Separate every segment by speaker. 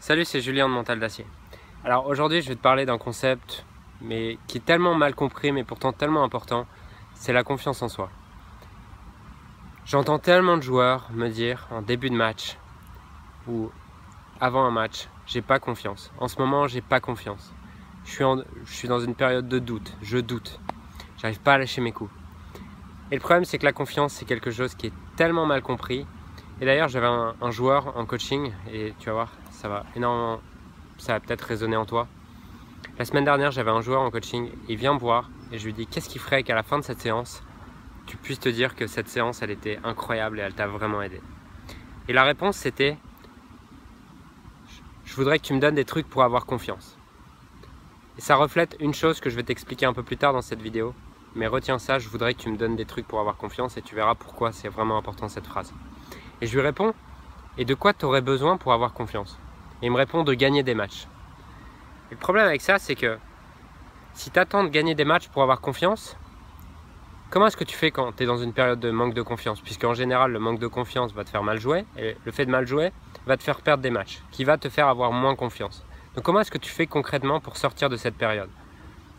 Speaker 1: Salut, c'est Julien de Mental d'Acier. Alors aujourd'hui, je vais te parler d'un concept mais qui est tellement mal compris mais pourtant tellement important, c'est la confiance en soi. J'entends tellement de joueurs me dire en début de match ou avant un match, j'ai pas confiance. En ce moment, j'ai pas confiance. Je suis dans une période de doute, je doute. J'arrive pas à lâcher mes coups. Et le problème, c'est que la confiance, c'est quelque chose qui est tellement mal compris. Et d'ailleurs, j'avais un joueur en coaching et tu vas voir, ça va énormément, ça va peut-être résonner en toi. La semaine dernière, j'avais un joueur en coaching, il vient me voir et je lui dis qu'est-ce qui ferait qu'à la fin de cette séance, tu puisses te dire que cette séance, elle était incroyable et elle t'a vraiment aidé. Et la réponse, c'était je voudrais que tu me donnes des trucs pour avoir confiance. Et ça reflète une chose que je vais t'expliquer un peu plus tard dans cette vidéo, mais retiens ça, je voudrais que tu me donnes des trucs pour avoir confiance et tu verras pourquoi c'est vraiment important cette phrase. Et je lui réponds, et de quoi tu aurais besoin pour avoir confiance? Et il me répond de gagner des matchs. Et le problème avec ça, c'est que si tu attends de gagner des matchs pour avoir confiance, comment est-ce que tu fais quand tu es dans une période de manque de confiance? Puisqu'en général, le manque de confiance va te faire mal jouer, et le fait de mal jouer va te faire perdre des matchs, qui va te faire avoir moins confiance. Donc comment est-ce que tu fais concrètement pour sortir de cette période?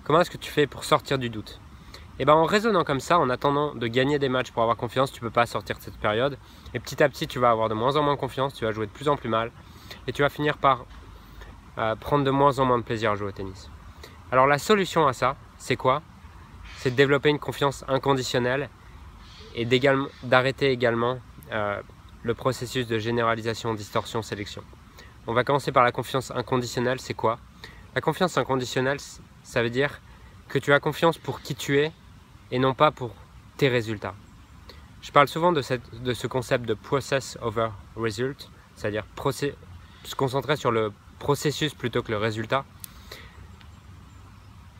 Speaker 1: Comment est-ce que tu fais pour sortir du doute? Et bien en raisonnant comme ça, en attendant de gagner des matchs pour avoir confiance, tu ne peux pas sortir de cette période. Et petit à petit, tu vas avoir de moins en moins confiance, tu vas jouer de plus en plus mal, et tu vas finir par prendre de moins en moins de plaisir à jouer au tennis. Alors la solution à ça, c'est quoi? C'est de développer une confiance inconditionnelle et d'arrêter également le processus de généralisation, distorsion, sélection. On va commencer par la confiance inconditionnelle, c'est quoi? La confiance inconditionnelle, ça veut dire que tu as confiance pour qui tu es et non pas pour tes résultats. Je parle souvent de ce concept de process over result, c'est-à-dire se concentrer sur le processus plutôt que le résultat.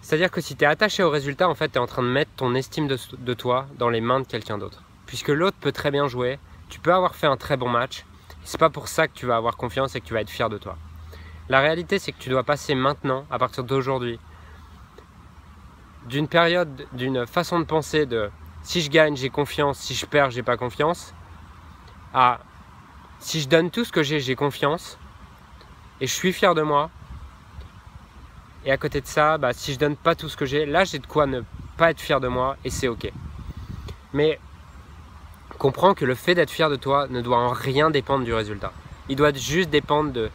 Speaker 1: C'est-à-dire que si tu es attaché au résultat, en fait, tu es en train de mettre ton estime de toi dans les mains de quelqu'un d'autre. Puisque l'autre peut très bien jouer, tu peux avoir fait un très bon match, c'est pas pour ça que tu vas avoir confiance et que tu vas être fier de toi. La réalité, c'est que tu dois passer maintenant, à partir d'aujourd'hui, d'une période, d'une façon de penser de si je gagne, j'ai confiance, si je perds, j'ai pas confiance, à si je donne tout ce que j'ai confiance, et je suis fier de moi. Et à côté de ça, si je donne pas tout ce que j'ai, là j'ai de quoi ne pas être fier de moi et c'est ok. Mais comprends que le fait d'être fier de toi ne doit en rien dépendre du résultat. Il doit juste dépendre de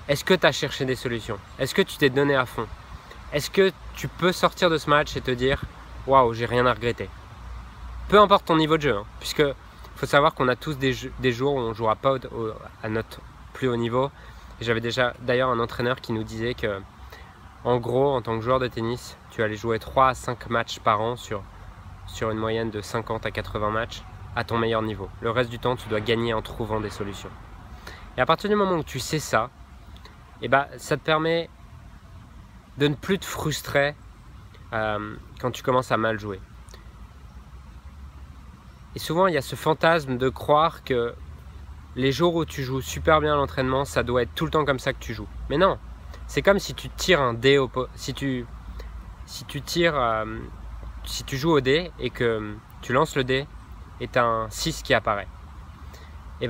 Speaker 1: est-ce que tu as cherché des solutions? Est-ce que tu t'es donné à fond? Est-ce que tu peux sortir de ce match et te dire waouh, j'ai rien à regretter? Peu importe ton niveau de jeu, puisque il faut savoir qu'on a tous des jours où on ne jouera pas à notre plus haut niveau. J'avais déjà d'ailleurs un entraîneur qui nous disait que en gros, en tant que joueur de tennis, tu allais jouer 3 à 5 matchs par an sur une moyenne de 50 à 80 matchs à ton meilleur niveau. Le reste du temps, tu dois gagner en trouvant des solutions. Et à partir du moment où tu sais ça, ça te permet de ne plus te frustrer quand tu commences à mal jouer. Et souvent, il y a ce fantasme de croire que les jours où tu joues super bien à l'entraînement, ça doit être tout le temps comme ça que tu joues. Mais non, c'est comme si tu tires un dé si tu joues au dé et que tu lances le dé et tu as un 6 qui apparaît. Et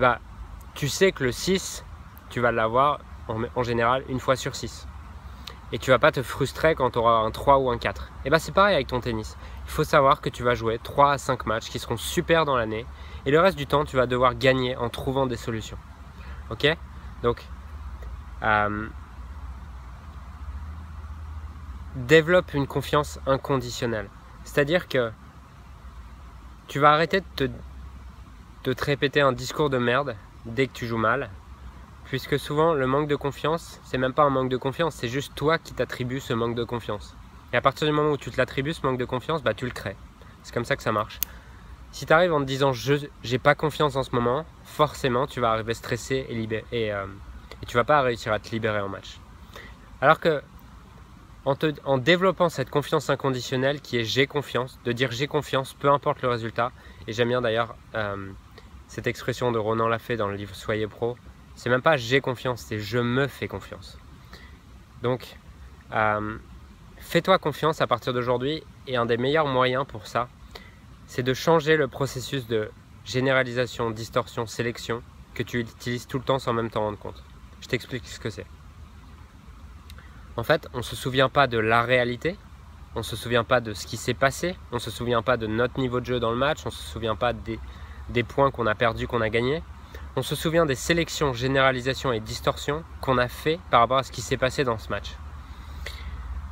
Speaker 1: tu sais que le 6, tu vas l'avoir en général une fois sur 6. Et tu vas pas te frustrer quand tu auras un 3 ou un 4. Et c'est pareil avec ton tennis. Il faut savoir que tu vas jouer 3 à 5 matchs qui seront super dans l'année. Et le reste du temps, tu vas devoir gagner en trouvant des solutions. Ok? Donc, développe une confiance inconditionnelle. C'est-à-dire que tu vas arrêter de te répéter un discours de merde dès que tu joues mal. Puisque souvent, le manque de confiance, c'est même pas un manque de confiance, c'est juste toi qui t'attribues ce manque de confiance. Et à partir du moment où tu te l'attribues, ce manque de confiance, tu le crées. C'est comme ça que ça marche. Si tu arrives en te disant j'ai pas confiance en ce moment, forcément tu vas arriver stressé et tu vas pas réussir à te libérer en match. Alors que en développant cette confiance inconditionnelle qui est j'ai confiance, de dire j'ai confiance, peu importe le résultat, et j'aime bien d'ailleurs cette expression de Ronan Lafay dans le livre Soyez pro, c'est même pas j'ai confiance, c'est je me fais confiance. Donc fais-toi confiance à partir d'aujourd'hui et un des meilleurs moyens pour ça, c'est de changer le processus de généralisation, distorsion, sélection que tu utilises tout le temps sans même t'en rendre compte. Je t'explique ce que c'est. En fait, on ne se souvient pas de la réalité, on ne se souvient pas de ce qui s'est passé, on ne se souvient pas de notre niveau de jeu dans le match, on ne se souvient pas des points qu'on a perdus, qu'on a gagnés. On se souvient des sélections, généralisations et distorsions qu'on a fait par rapport à ce qui s'est passé dans ce match.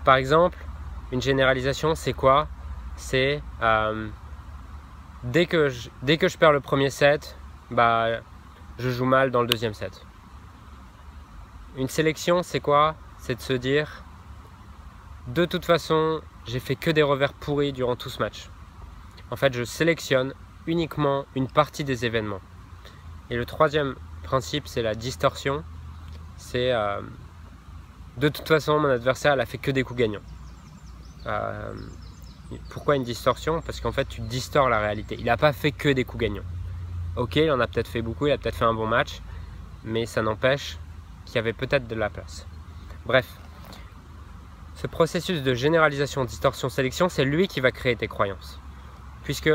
Speaker 1: Par exemple, une généralisation, c'est quoi? C'est dès que je perds le premier set, je joue mal dans le deuxième set. Une sélection, c'est quoi? C'est de se dire, de toute façon, j'ai fait que des revers pourris durant tout ce match. En fait, je sélectionne uniquement une partie des événements. Et le troisième principe, c'est la distorsion. C'est de toute façon, mon adversaire n'a fait que des coups gagnants. Pourquoi une distorsion? Parce qu'en fait, tu distors la réalité. Il n'a pas fait que des coups gagnants. Ok, il en a peut-être fait beaucoup, il a peut-être fait un bon match, mais ça n'empêche qu'il y avait peut-être de la place. Bref, ce processus de généralisation, distorsion, sélection, c'est lui qui va créer tes croyances. Puisque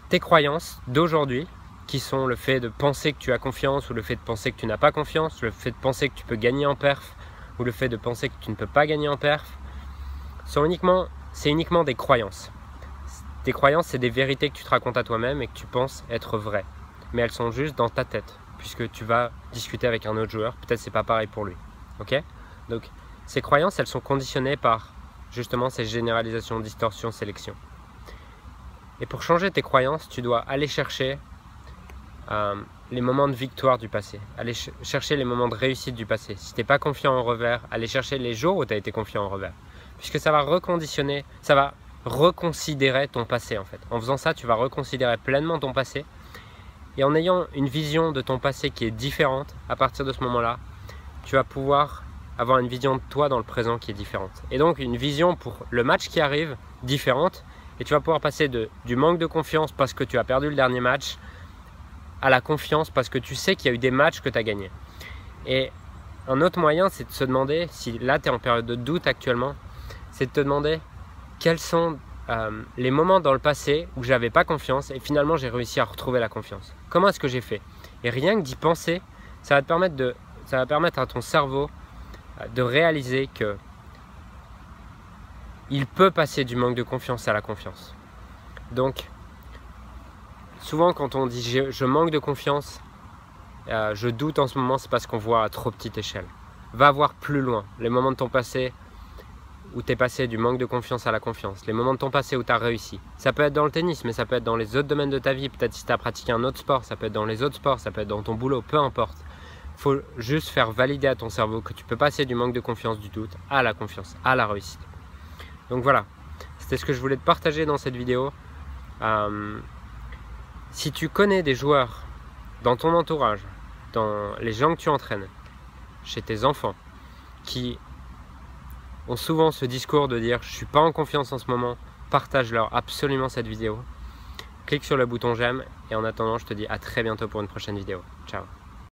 Speaker 1: tes croyances d'aujourd'hui, qui sont le fait de penser que tu as confiance ou le fait de penser que tu n'as pas confiance, le fait de penser que tu peux gagner en perf ou le fait de penser que tu ne peux pas gagner en perf, c'est uniquement des croyances. Tes croyances, c'est des vérités que tu te racontes à toi-même et que tu penses être vraies. Mais elles sont juste dans ta tête, puisque tu vas discuter avec un autre joueur, peut-être c'est pas pareil pour lui. Ok? Donc, ces croyances, elles sont conditionnées par justement ces généralisations, distorsions, sélections. Et pour changer tes croyances, tu dois aller chercher les moments de victoire du passé, aller chercher les moments de réussite du passé. Si tu n'es pas confiant en revers, aller chercher les jours où tu as été confiant en revers. Puisque ça va reconditionner, ça va reconsidérer ton passé en fait. En faisant ça, tu vas reconsidérer pleinement ton passé. Et en ayant une vision de ton passé qui est différente, à partir de ce moment-là, tu vas pouvoir avoir une vision de toi dans le présent qui est différente. Et donc une vision pour le match qui arrive différente. Et tu vas pouvoir passer du manque de confiance parce que tu as perdu le dernier match à la confiance parce que tu sais qu'il y a eu des matchs que tu as gagnés. Et un autre moyen, c'est de se demander, si là tu es en période de doute actuellement, c'est de te demander quels sont les moments dans le passé où j'avais pas confiance et finalement j'ai réussi à retrouver la confiance. Comment est-ce que j'ai fait? Et rien que d'y penser, ça va permettre à ton cerveau de réaliser que il peut passer du manque de confiance à la confiance. Donc, souvent quand on dit je manque de confiance, je doute en ce moment, c'est parce qu'on voit à trop petite échelle. Va voir plus loin, les moments de ton passé où tu es passé du manque de confiance à la confiance, les moments de ton passé où tu as réussi. Ça peut être dans le tennis, mais ça peut être dans les autres domaines de ta vie, peut-être si tu as pratiqué un autre sport, ça peut être dans les autres sports, ça peut être dans ton boulot, peu importe. Il faut juste faire valider à ton cerveau que tu peux passer du manque de confiance, du doute, à la confiance, à la réussite. Donc voilà, c'était ce que je voulais te partager dans cette vidéo. Si tu connais des joueurs dans ton entourage, dans les gens que tu entraînes, chez tes enfants, qui ont souvent ce discours de dire « je ne suis pas en confiance en ce moment », partage-leur absolument cette vidéo. Clique sur le bouton j'aime et en attendant, je te dis à très bientôt pour une prochaine vidéo. Ciao.